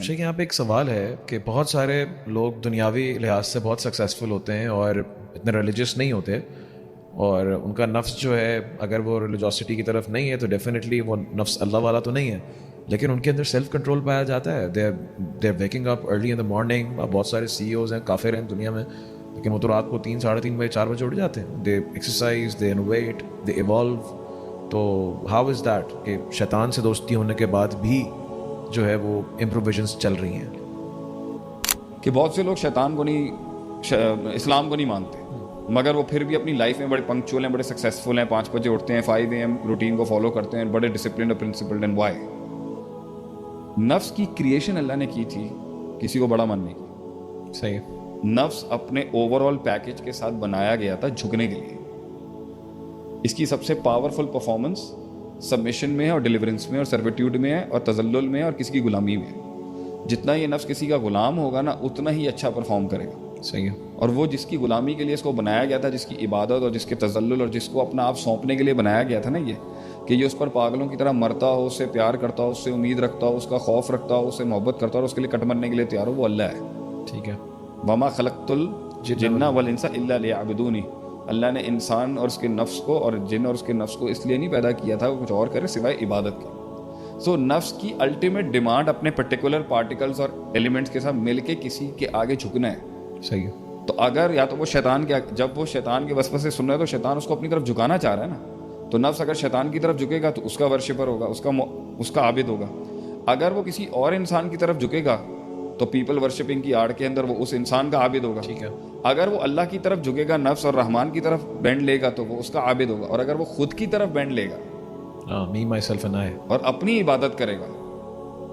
شیخ یہاں پہ ایک سوال ہے کہ بہت سارے لوگ دنیاوی لحاظ سے بہت سکسیزفل ہوتے ہیں اور اتنے ریلیجیس نہیں ہوتے، اور ان کا نفس جو ہے اگر وہ ریلیجوسٹی کی طرف نہیں ہے تو ڈیفینیٹلی وہ نفس اللہ والا تو نہیں ہے، لیکن ان کے اندر سیلف کنٹرول پایا جاتا ہے. They are waking up early in the morning. بہت سارے سی اوز ہیں کافر ہیں دنیا میں، لیکن وہ تو رات کو 3 ساڑھے 3 بجے 4 بجے اٹھ جاتے ہیں. دے ایکسرسائز، دے انوویٹ، دے ایوالو. تو ہاؤ از دیٹ کہ شیطان سے دوستی ہونے کے بعد بھی جو ہے وہ امپروویژنس چل رہی ہیں؟ کہ بہت سے لوگ شیطان کو نہیں، اسلام کو نہیں مانتے، مگر وہ پھر بھی اپنی لائف میں بڑے پنکچوئل ہیں، بڑے سکسیزفل ہیں، 5 بجے اٹھتے ہیں، 5 AM روٹین کو فالو کرتے ہیں، بڑے ڈسپلن اور پرنسپلڈ. And Y? نفس کی کریشن اللہ نے کی تھی، کسی کو بڑا من نہیں کی. صحیح. نفس اپنے اوور آل پیکج کے ساتھ بنایا گیا تھا جھکنے کے لیے. اس کی سب سے پاورفل پرفارمنس سبمیشن میں ہے، اور ڈیلیورنس میں، اور سرویٹیوڈ میں ہے، اور تذلل میں ہے، اور کسی کی غلامی میں ہے. جتنا یہ نفس کسی کا غلام ہوگا نا، اتنا ہی اچھا پرفارم کرے گا. صحیح ہے. اور وہ جس کی غلامی کے لیے اس کو بنایا گیا تھا، جس کی عبادت اور جس کے تذلل اور جس کو اپنا آپ سونپنے کے لیے بنایا گیا تھا نا، یہ کہ یہ اس پر پاگلوں کی طرح مرتا ہو، اس سے پیار کرتا ہو، اس سے امید رکھتا ہو، اس کا خوف رکھتا ہو، اس سے محبت کرتا ہو، اور اس کے لیے کٹ مرنے کے لیے تیار ہو، وہ اللہ ہے. ٹھیک ہے. وما خلقت الجن والانس الا لیعبدونی. اللہ نے انسان اور اس کے نفس کو اور جن اور اس کے نفس کو اس لیے نہیں پیدا کیا تھا وہ کچھ اور کرے سوائے عبادت کے. سو نفس کی الٹیمیٹ ڈیمانڈ اپنے پرٹیکولر پارٹیکلز اور ایلیمنٹس کے ساتھ مل کے کسی کے آگے جھکنا ہے. صحیح ہے. تو اگر یا تو وہ شیطان کے، جب وہ شیطان کے وسوسے سن رہا ہے تو شیطان اس کو اپنی طرف جھکانا چاہ رہا ہے نا، تو نفس اگر شیطان کی طرف جھکے گا تو اس کا ورشپر ہوگا، اس کا عابد ہوگا. اگر وہ کسی اور انسان کی طرف جھکے گا تو پیپل ورشپنگ کی آڑ کے اندر وہ اس انسان کا عابد ہوگا. ٹھیک ہے. اگر وہ اللہ کی طرف جھکے گا نفس اور رحمان کی طرف بینڈ لے گا تو وہ اس کا عابد ہوگا. اور اگر وہ خود کی طرف بینڈ لے گا می مائی سیلف اینڈ آئی اور اپنی عبادت کرے گا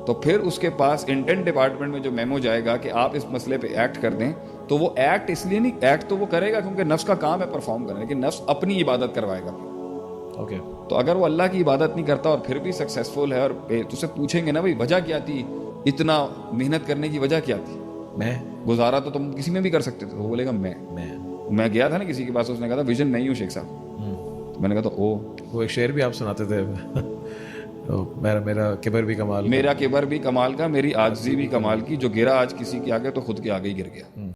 تو پھر اس کے پاس انٹینٹ ڈپارٹمنٹ میں جو میمو جائے گا کہ آپ اس مسئلے پہ ایکٹ کر دیں، تو وہ ایکٹ اس لیے نہیں، ایکٹ تو وہ کرے گا کیونکہ نفس کا کام ہے پرفارم کرنا، لیکن نفس اپنی عبادت کروائے گا. اوکے. تو اگر وہ اللہ کی عبادت نہیں کرتا اور پھر بھی سکسیزفل ہے، اور تو سے پوچھیں گے نا بھائی وجہ کیا تھی، اتنا محنت کرنے کی وجہ کیا تھی؟ میں گزارا تو تم کسی میں بھی کر سکتے تھے. وہ بولے گا میں گیا تھا نا کسی کے پاس، اس نے کہا تھا ویژن نہیں ہوں شیخ صاحب. تو میں نے کہا تو وہ ایک شعر بھی آپ سناتے تھے میرا کبر بھی کمال، میرا کبر بھی کمال کا، میری عاجزی بھی کمال کی، جو گرا آج کسی کے آگے تو خود کے آگے ہی گر گیا.